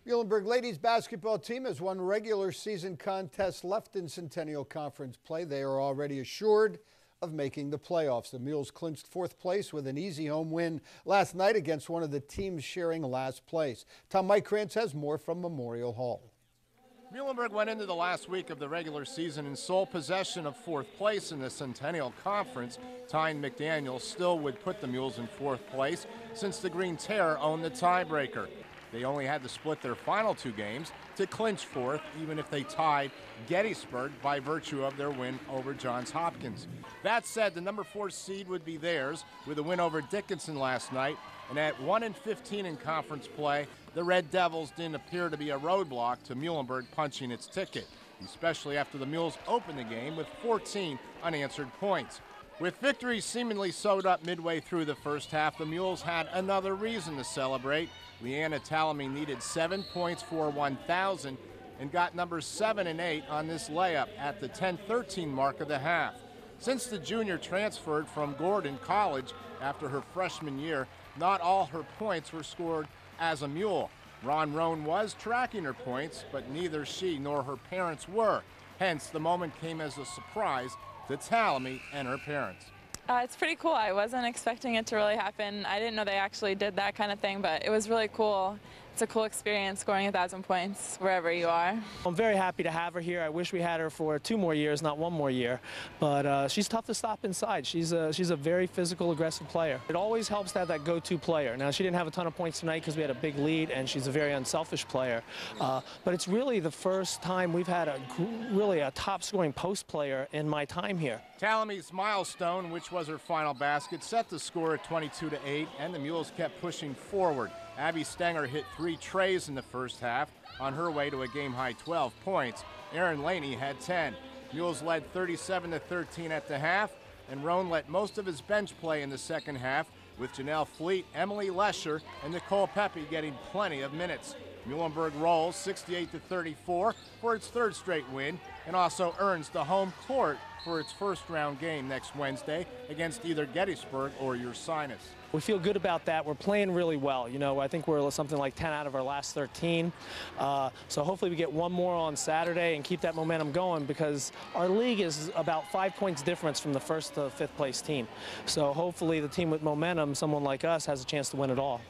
Muhlenberg ladies basketball team has one regular season contest left in Centennial Conference play. They are already assured of making the playoffs. The Mules clinched fourth place with an easy home win last night against one of the teams sharing last place. Tom Krantz has more from Memorial Hall. Muhlenberg went into the last week of the regular season in sole possession of fourth place in the Centennial Conference. Tyne McDaniel still would put the Mules in fourth place since the Green Terror owned the tiebreaker. They only had to split their final two games to clinch fourth, even if they tied Gettysburg by virtue of their win over Johns Hopkins. That said, the number 4 seed would be theirs with a win over Dickinson last night, and at 1-15 in conference play, the Red Devils didn't appear to be a roadblock to Muhlenberg punching its ticket, especially after the Mules opened the game with 14 unanswered points. With victories seemingly sewed up midway through the first half, the Mules had another reason to celebrate. Leanna Talamy needed 7 points for 1,000 and got numbers 7 and 8 on this layup at the 10-13 mark of the half. Since the junior transferred from Gordon College after her freshman year, not all her points were scored as a Mule. Ron Roan was tracking her points, but neither she nor her parents were. Hence, the moment came as a surprise to Talamy and her parents. It's pretty cool. I wasn't expecting it to really happen. I didn't know they actually did that kind of thing, but it was really cool. It's a cool experience scoring 1,000 points wherever you are. I'm very happy to have her here. I wish we had her for 2 more years, not 1 more year. But she's tough to stop inside. She's a very physical, aggressive player. It always helps to have that go-to player. Now, she didn't have a ton of points tonight because we had a big lead, and she's a very unselfish player. But it's really the first time we've had really a top-scoring post player in my time here. Talamy's milestone, which was her final basket, set the score at 22-8, and the Mules kept pushing forward. Abby Stenger hit 3 trays in the first half on her way to a game-high 12 points. Erin Laney had 10. Mules led 37-13 at the half, and Roan let most of his bench play in the second half, with Janelle Fleet, Emily Lesher, and Nicole Pepe getting plenty of minutes. Muhlenberg rolls 68-34 for its 3rd straight win, and also earns the home court for its first-round game next Wednesday against either Gettysburg or Ursinus. We feel good about that. We're playing really well. You know, I think we're something like 10 out of our last 13. So hopefully we get 1 more on Saturday and keep that momentum going, because our league is about 5 points difference from the 1st to 5th place team. So hopefully the team with momentum, someone like us, has a chance to win it all.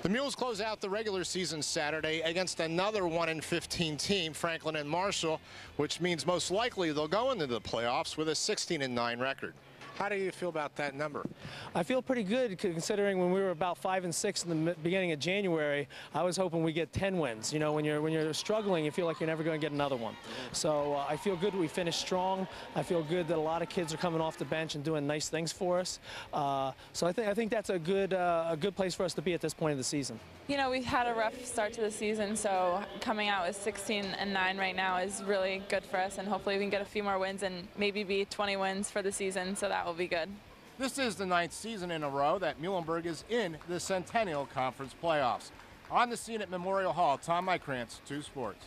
The Mules close out the regular season Saturday against another 1-15 team, Franklin and Marshall, which means most likely they'll go into the playoffs with a 16-9 record. How do you feel about that number? I feel pretty good, considering when we were about 5 and 6 in the beginning of January, I was hoping we get 10 wins. You know, when you're struggling, you feel like you're never going to get another one. So I feel good we finished strong. I feel good that a lot of kids are coming off the bench and doing nice things for us. So I think that's a good place for us to be at this point of the season. You know, we had a rough start to the season, so coming out with 16-9 right now is really good for us, and hopefully we can get a few more wins and maybe be 20 wins for the season, so that will be good. This is the 9th season in a row that Muhlenberg is in the Centennial Conference playoffs. On the scene at Memorial Hall, Tom Krantz, 2 Sports.